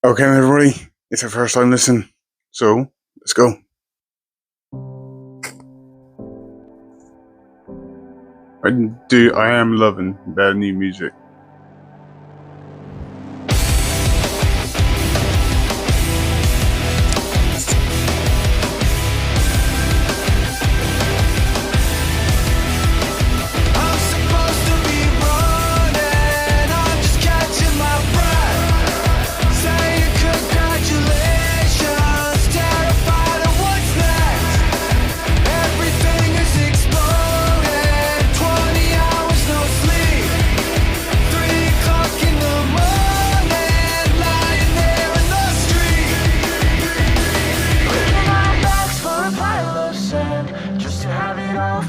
Okay, everybody, it's our first time listening, so let's go. I am loving that new music.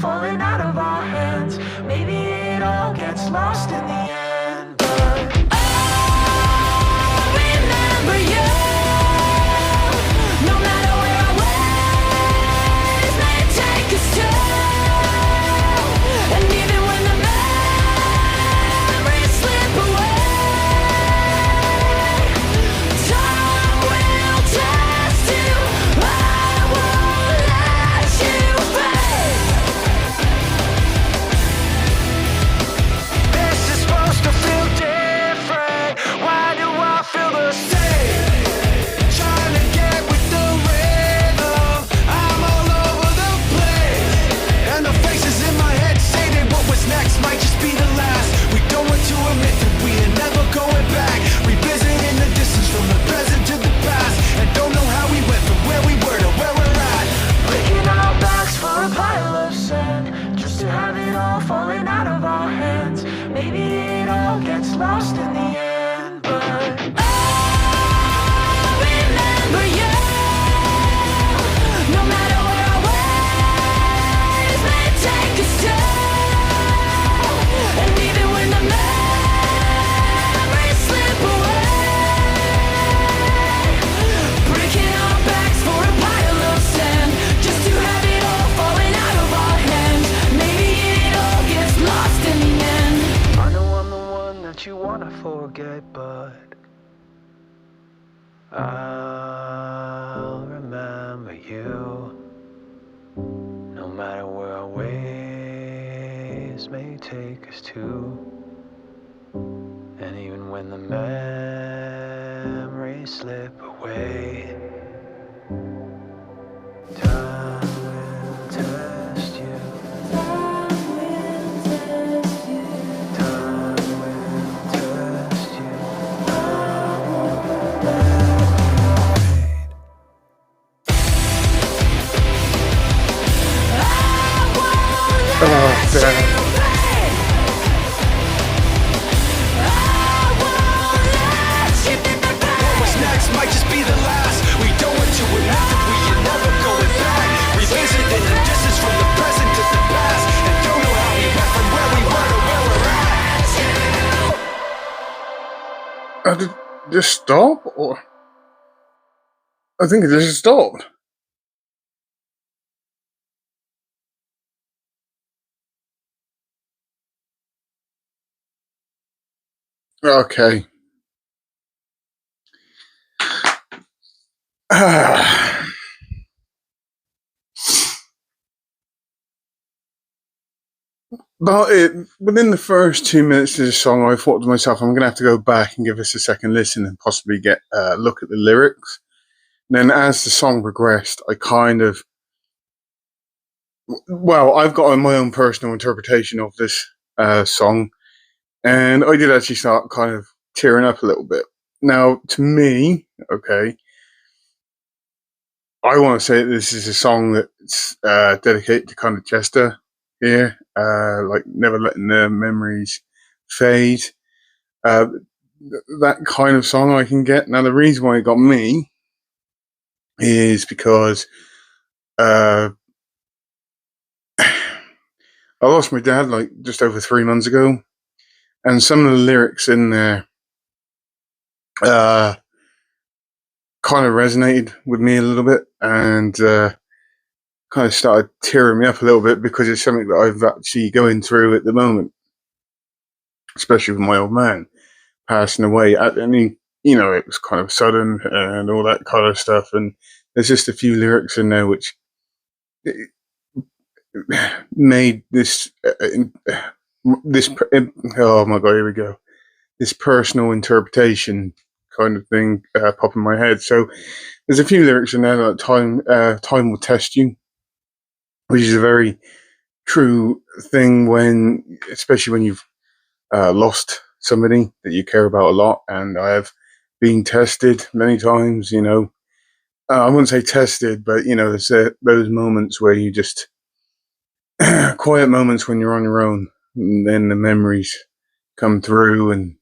Falling out of our hands. Maybe it all gets lost in the end, but I'll remember you. No matter where our ways may take us to, and even when the memories slip away, time will test you. I won't let you fade. This is supposed to feel different. Why do I feel the same? Trying to get with the rhythm. I'm all over the place, and the faces in my head say that what was next might just be the last. We don't want to admit that we are never going back. Revisiting the distance from the present to the past, and don't know how we went from where we were to where we're at. Breaking our backs for a pile of sand, just to have it all falling out of our hands. Maybe it all gets lost in the end, but I'll remember you. No matter where our ways may take us to, and even when the memories slip away, breaking our backs for a pile of sand, just to have it all falling out of our hands. Maybe it all gets lost in the end. I know I'm the one that you wanna forget, but I'll remember you. No matter where our ways may take us to, and even when the memories slip away, time will test you. Time will test you. Time will test you. I won't let you fade. I won't Oh, let you damn. fade. I won't let you fade. What was next might just be the last. We don't want to admit that we are never going back. Revisiting the distance from the present to the past, and don't know how we went from where we were to where we're at. Did it just stop? Or I think it just stopped. Okay. But within the first 2 minutes of the song, I thought to myself, I'm going to have to go back and give this a second listen and possibly get a look at the lyrics. And then as the song progressed, I kind of, well, I've got my own personal interpretation of this song, and I did actually start kind of tearing up a little bit. Now, to me, okay, I want to say that this is a song that's dedicated to kind of Chester here, like never letting the memories fade. Uh, that kind of song I can get. Now, the reason why it got me is because I lost my dad like just over 3 months ago, and some of the lyrics in there kind of resonated with me a little bit, and kind of started tearing me up a little bit because it's something that I've actually going through at the moment, especially with my old man passing away. I mean, it was kind of sudden and all that kind of stuff. And there's just a few lyrics in there which made this. Oh my god, here we go. This personal interpretation kind of thing pop in my head. So there's a few lyrics in there like time will test you, which is a very true thing especially when you've lost somebody that you care about a lot. And I have been tested many times, I wouldn't say tested, but there's those moments where you just quiet moments when you're on your own, and then the memories come through, and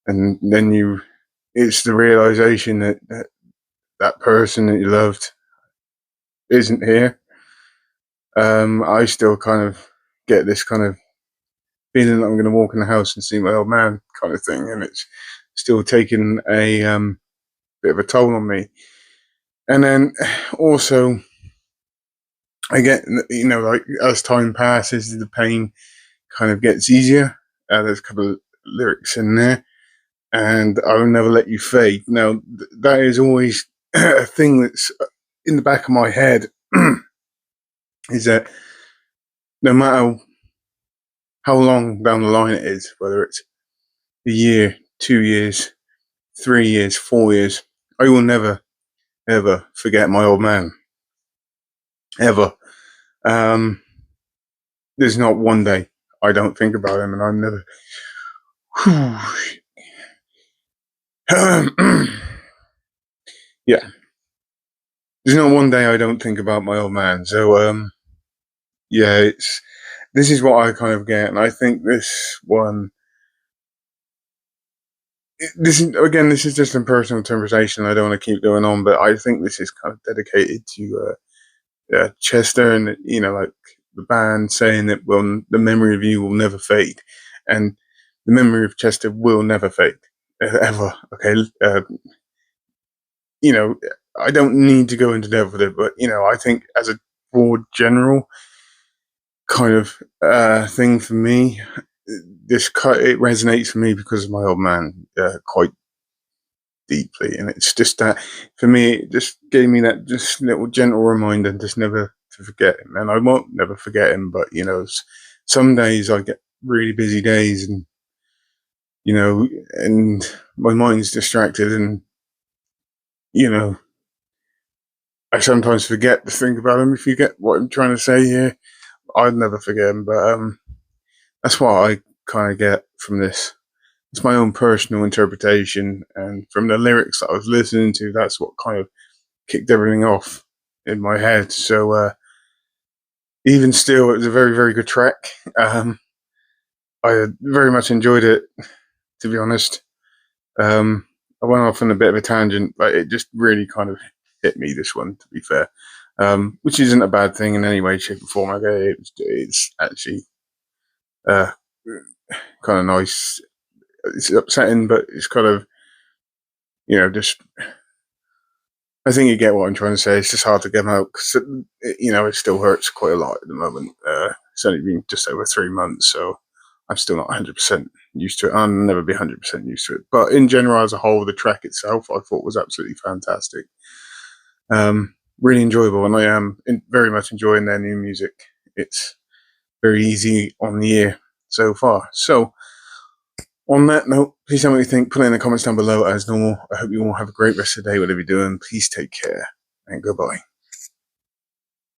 then it's the realization that person that you loved isn't here. I still kind of get this kind of feeling that I'm going to walk in the house and see my old man kind of thing, and it's still taking a bit of a toll on me. And then also, I get, like as time passes, the pain kind of gets easier. There's a couple of lyrics in there, and I will never let you fade. Now, that is always a thing that's in the back of my head, is that no matter how long down the line it is, whether it's a year, 2 years, 3 years, 4 years, I will never, ever forget my old man. Ever. There's not one day I don't think about him, and I'm never. Yeah. There's not one day I don't think about my old man. So, yeah, this is what I kind of get, and I think this one. This is just a personal interpretation. I don't want to keep going on, but I think this is kind of dedicated to Chester, and like the band saying that the memory of you will never fade, and the memory of Chester will never fade ever. Okay, I don't need to go into depth with it, but I think as a broad general kind of thing for me, it resonates for me because of my old man quite deeply, and it's just that for me, it just gave me that just little gentle reminder, just never to forget him. And I won't never forget him, but some days I get really busy days, and and my mind's distracted, and I sometimes forget to think about him. If you get what I'm trying to say here, I'd never forget him. But that's what I kind of get from this. It's my own personal interpretation, and from the lyrics that I was listening to, that's what kind of kicked everything off in my head. So even still, it was a very, very good track. I very much enjoyed it, to be honest. I went off on a bit of a tangent, but it just really kind of hit me, this one, to be fair, which isn't a bad thing in any way, shape, or form. Okay, it's actually kind of nice. It's upsetting, but it's kind of, just. I think you get what I'm trying to say. It's just hard to get them out because, it still hurts quite a lot at the moment. It's only been just over 3 months, so I'm still not 100% used to it. I'll never be 100% used to it. But in general, as a whole, the track itself, I thought was absolutely fantastic. Really enjoyable, and I am very much enjoying their new music. It's very easy on the ear so far. So, on that note, please tell me what you think. Put it in the comments down below as normal. I hope you all have a great rest of the day, whatever you're doing. Please take care, and goodbye.